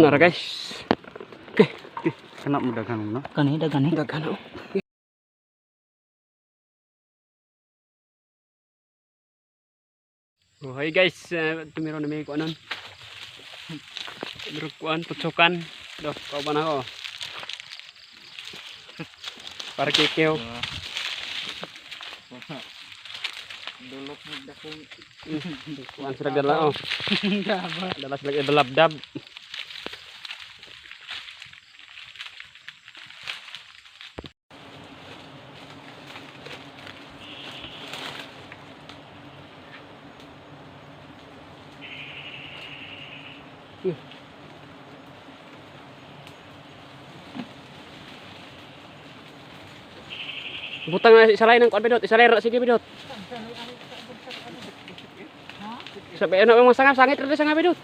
Nara guys. Oke, Kena mo daghan no. Kani dagan ni. daghan oh. Oh, hi guys, tumiro na may kuanan. Tumiro kuan putsukan. Do, kauban ako. Para kikeo. Dulok mo dakong Kuan sila dala oh. Dala sila dalabdab. Butang na isa lain ng kuan bidot, isa lain ra sige bidot. Sabi ano yung sangap sangit ra sangap bidot.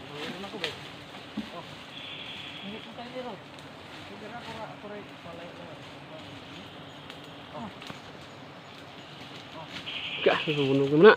Ka, subunog mo na.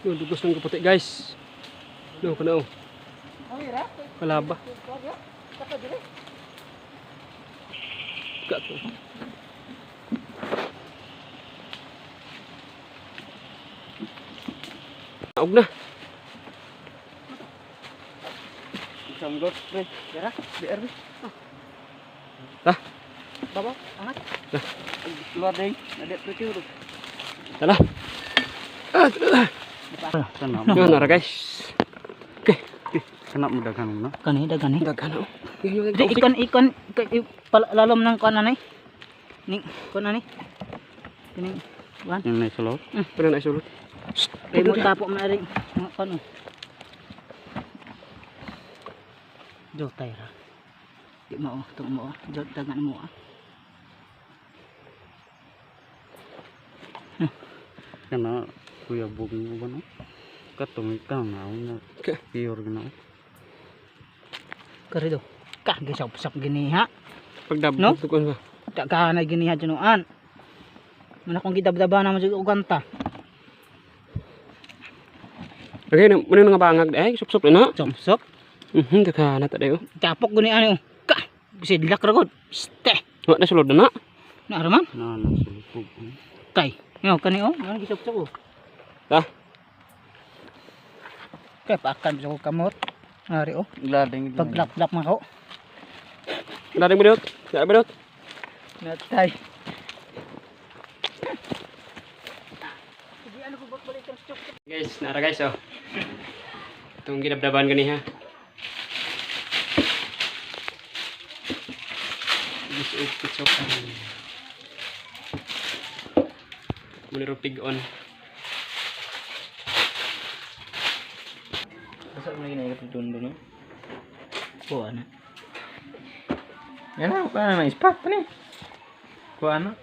Yung dugos ng kaputi guys. No, kana oh. Kalaba. Kat. Og na. isang dos pre. Dara, biar bi. Tah. Baba, angat. Tah. Keluar deh, ada percuma. Tala. Kena mo. Yo nara guys. Oke, Kena mo daghan no. Kani dagan ni. daghan oh. Di ikon lalom ng kuan anay. Ni kuan ani. Kini kuan. Yung naisulot. Pernah na isulot. Ay mo tapo man ari. Kuan. Jo tayra. Di mo tung mo. Jo dagan mo. Kena kuya bug mo ba no. Katong ikaw na una. Piyor gina. Karido. Ka gisap-sap gini ha. Pagdab No? tukon ba. Tak kahanay gini ha junuan. Mana kung gidab-daba na mo jud uganta. Okay, muna nga bangag ay sup-sup na. Sop-sop. Daghan na ta dayo. Tapok guni ani. Ka gisidlak ra gud. Ste. Wa na sulod na. Naaraman? Na nasulot. Kay. Yo kani oh, mana gisop-sop oh. Tah. Kay pakan sa ko kamot. Ari oh. Glading. Paglap-lap man ko. Daring bidot. Ya bidot. Natay. Guys, nara guys oh. Itong ginabdaban gani ha. Gusto putsukan. Muna pig-on. Basta mo lagi na doon no. Kuha na. Yan na, kuha na ispat pa ni. Kuha na.